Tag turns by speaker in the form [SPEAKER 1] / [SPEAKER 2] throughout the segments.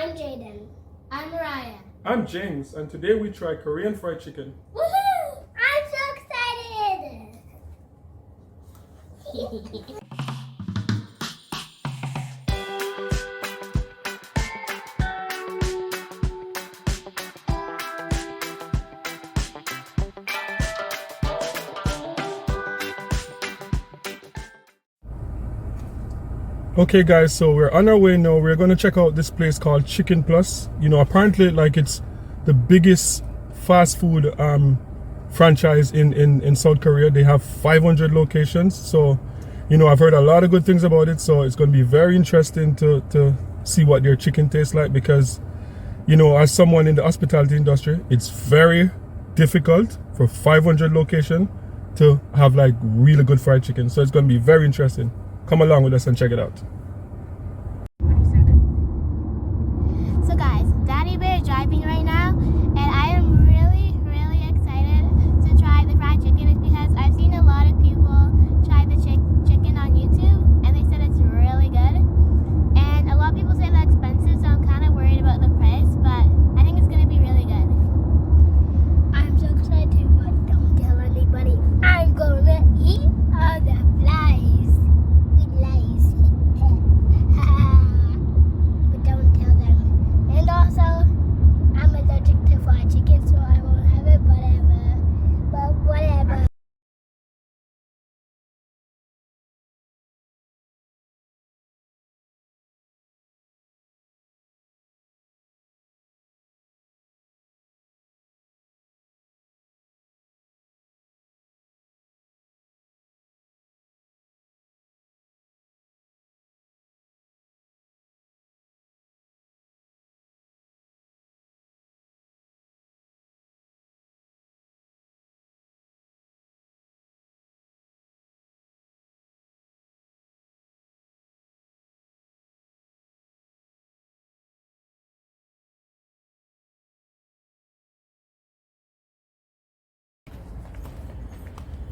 [SPEAKER 1] I'm Jaden. I'm Mariah.
[SPEAKER 2] I'm James, and today we try Korean fried chicken.
[SPEAKER 1] Woohoo! I'm so excited!
[SPEAKER 2] Okay guys, so we're on our way now. We're going to check out this place called Chicken Plus. You know, apparently like it's the biggest fast food franchise in South Korea. They have 500 locations. So, you know, I've heard a lot of good things about it. So it's going to be very interesting to see what their chicken tastes like, because, you know, as someone in the hospitality industry, it's very difficult for 500 location to have like really good fried chicken. So it's going to be very interesting. Come along with us and check it out.
[SPEAKER 1] So guys, Daddy Bear is driving right now, and I am really excited to try the fried chicken. It's because I've seen a lot of people try the chicken on YouTube, and they said it's really good. And a lot of people say that's expensive, so I'm kind of worried about the price, but I think it's going to be really good. I'm so excited, but don't tell anybody. I'm going to eat all the flies. But don't tell them. And also, I'm allergic to fried chicken, so I won't have it, but whatever.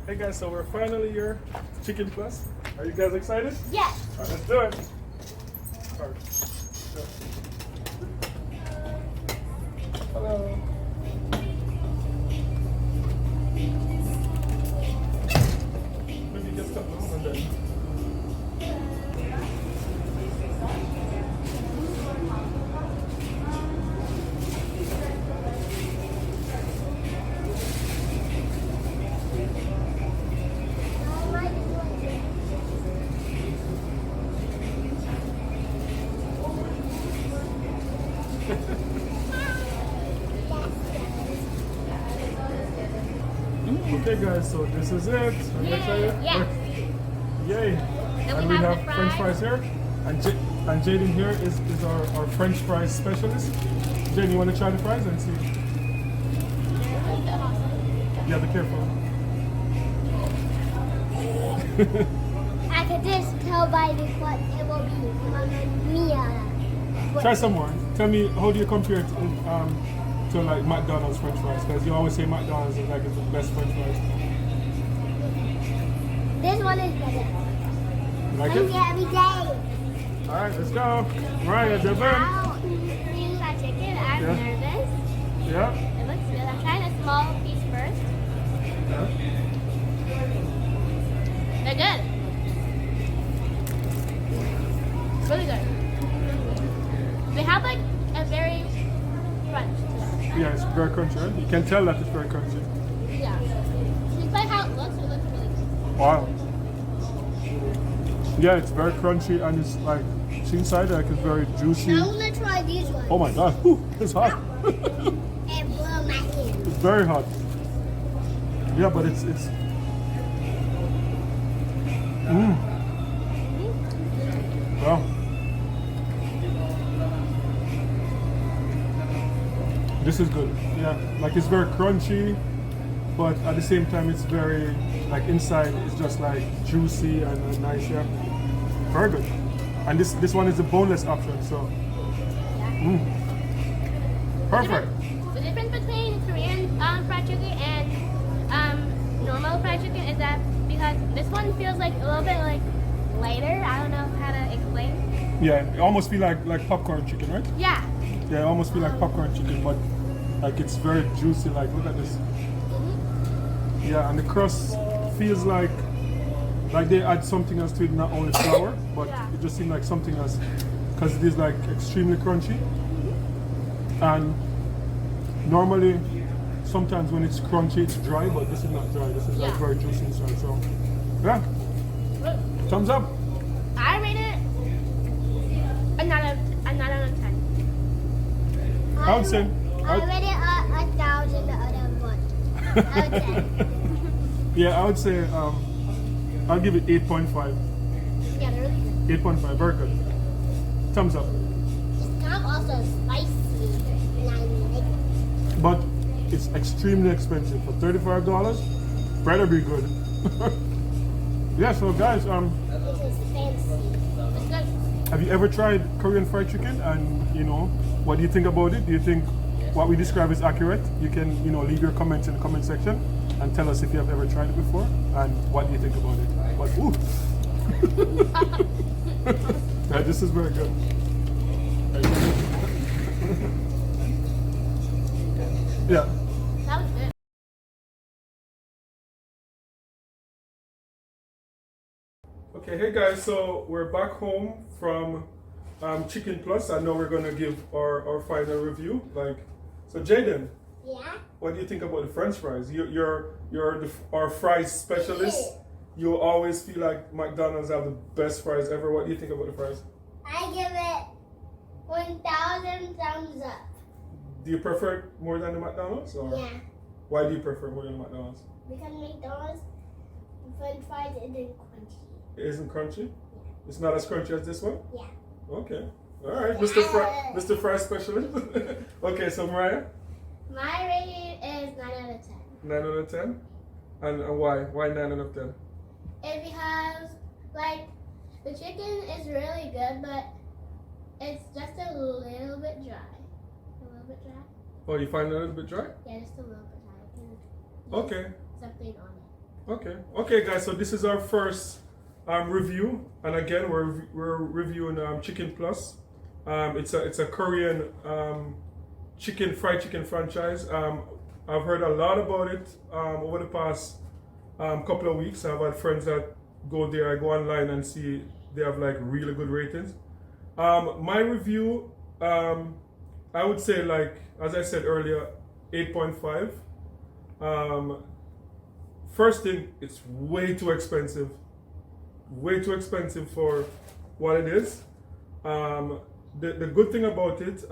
[SPEAKER 2] Hey guys, so we're finally here, Chicken Plus. Are you guys excited?
[SPEAKER 1] Yes.
[SPEAKER 2] All right, let's do it. All right. Hello. Maybe get stuff now and then. Okay guys, so this is it. Are you excited?
[SPEAKER 1] Yes.
[SPEAKER 2] Yay. And we have French fries here. And Jaden here is our French fries specialist. Jaden, you want to try the fries and see? Yeah, be careful.
[SPEAKER 1] I could just tell by this what it will be. Mia.
[SPEAKER 2] Try some more. Tell me, how do you compare it to like McDonald's French fries? Because you always say McDonald's is like the best French fries.
[SPEAKER 1] This one is better.
[SPEAKER 2] You like
[SPEAKER 1] I
[SPEAKER 2] it?
[SPEAKER 1] eat it every day.
[SPEAKER 2] All right, let's go. Mariah, Devin.
[SPEAKER 1] Now, eating my chicken, I'm
[SPEAKER 2] Yeah.
[SPEAKER 1] nervous.
[SPEAKER 2] Yeah.
[SPEAKER 1] It looks good. I'm trying a small piece first.
[SPEAKER 2] Yeah.
[SPEAKER 1] They're good. Really good. They have like a very crunch to them.
[SPEAKER 2] Yeah, it's very crunchy, right? You can tell that it's very crunchy.
[SPEAKER 1] Yeah. Despite how it looks really good.
[SPEAKER 2] Wow. Yeah, it's very crunchy and it's like, see inside like it's very juicy.
[SPEAKER 1] I'm gonna try these ones.
[SPEAKER 2] Oh my god, whew, it's hot.
[SPEAKER 1] And blow my hand.
[SPEAKER 2] It's very hot. Yeah, but it's wow. This is good. Yeah, like it's very crunchy, but at the same time it's very like inside it's just like juicy and nice. Yeah, very good. And this one is the boneless option, so perfect.
[SPEAKER 1] The difference between Korean fried chicken and normal fried chicken is that because this one feels like a little bit like lighter. I don't know how to explain.
[SPEAKER 2] Yeah, it almost feel like popcorn chicken, right?
[SPEAKER 1] Yeah.
[SPEAKER 2] Yeah, it almost feel like popcorn chicken, but like it's very juicy. Like look at this. Yeah, and the crust feels like they add something else to it, not only flour, but
[SPEAKER 1] Yeah.
[SPEAKER 2] it just seems like something else because it is like extremely crunchy. And normally, sometimes when it's crunchy, it's dry, but this is not dry. This is like
[SPEAKER 1] Yeah.
[SPEAKER 2] very juicy inside. So, yeah, thumbs up.
[SPEAKER 1] I rate it a 9 out of 10.
[SPEAKER 2] I would say.
[SPEAKER 1] I rate it a 1,000 out of 1. Out of 10.
[SPEAKER 2] Yeah, I would say I'll give it 8.5.
[SPEAKER 1] Yeah, they're really good.
[SPEAKER 2] 8.5, very good. Thumbs up.
[SPEAKER 1] It's kind of also spicy, and I like it.
[SPEAKER 2] But it's extremely expensive. For $35, better be good. Yeah, so guys,
[SPEAKER 1] This is fancy. It's good.
[SPEAKER 2] have you ever tried Korean fried chicken? And you know, what do you think about it? Do you think what we describe is accurate? You can, you know, leave your comments in the comment section and tell us if you have ever tried it before and what do you think about it. But ooh. Yeah, this is very good. Yeah.
[SPEAKER 1] That was good.
[SPEAKER 2] Okay, hey guys, so we're back home from Chicken Plus, and now we're gonna give our final review. So Jaden,
[SPEAKER 1] Yeah?
[SPEAKER 2] what do you think about the French fries? You're our fries specialist. You always feel like McDonald's have the best fries ever. What do you think about the fries?
[SPEAKER 1] I give it 1,000 thumbs up.
[SPEAKER 2] Do you prefer it more than the McDonald's? Or
[SPEAKER 1] Yeah.
[SPEAKER 2] why do you prefer it more than the McDonald's?
[SPEAKER 1] Because McDonald's French fries isn't crunchy.
[SPEAKER 2] It isn't crunchy? It's not as crunchy as this one?
[SPEAKER 1] Yeah.
[SPEAKER 2] Okay. Alright, Mr. Fry Specialist. Okay, so Mariah?
[SPEAKER 1] My rating is 9 out of 10.
[SPEAKER 2] 9 out of 10? And why? Why 9 out of 10?
[SPEAKER 1] It's because, like, the chicken is really good, but it's just a little bit dry. A little bit dry?
[SPEAKER 2] Oh, you find it a little bit dry?
[SPEAKER 1] Yeah, just a little bit dry. I can use
[SPEAKER 2] Okay.
[SPEAKER 1] something on it.
[SPEAKER 2] Okay. Okay, guys, so this is our first review. And again, we're reviewing Chicken Plus. It's a Korean fried chicken franchise. I've heard a lot about it over the past couple of weeks. I've had friends that go there. I go online and see they have like really good ratings. My review, I would say, like as I said earlier, 8.5. First thing, it's way too expensive. Way too expensive for what it is. The good thing about it,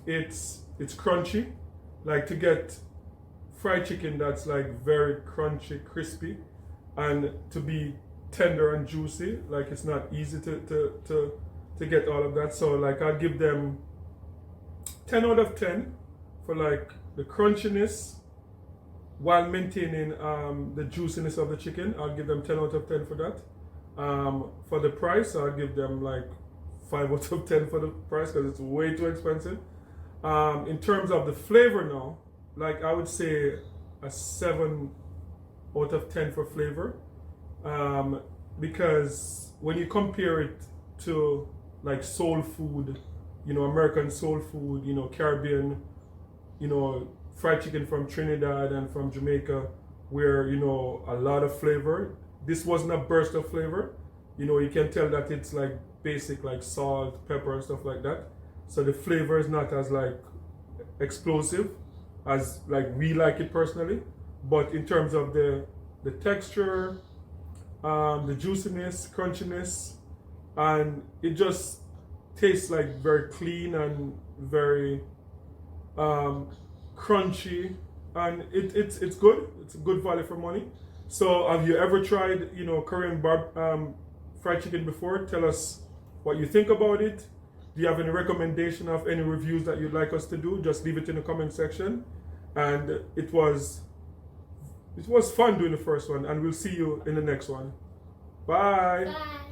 [SPEAKER 2] it's crunchy. Like to get fried chicken that's like very crunchy, crispy, and to be tender and juicy. Like it's not easy to get all of that. So like I'd give them 10 out of 10 for like the crunchiness while maintaining the juiciness of the chicken. I'll give them 10 out of 10 for that. For the price, I'll give them like 5 out of 10 for the price because it's way too expensive. In terms of the flavor now, like I would say a 7 out of 10 for flavor. Because when you compare it to like soul food, you know, American soul food, you know, Caribbean, you know, fried chicken from Trinidad and from Jamaica, where, you know, a lot of flavor. This wasn't a burst of flavor. You know, you can tell that it's like basic, like salt, pepper, and stuff like that. So the flavor is not as like explosive as like we like it personally. But in terms of the texture, the juiciness, crunchiness, and it just tastes like very clean and very crunchy, and it's good. It's a good value for money. So have you ever tried, you know, Korean fried chicken before? Tell us what you think about it. Do you have any recommendation of any reviews that you'd like us to do? Just leave it in the comment section. And it was fun doing the first one, and we'll see you in the next one. Bye.
[SPEAKER 1] Bye.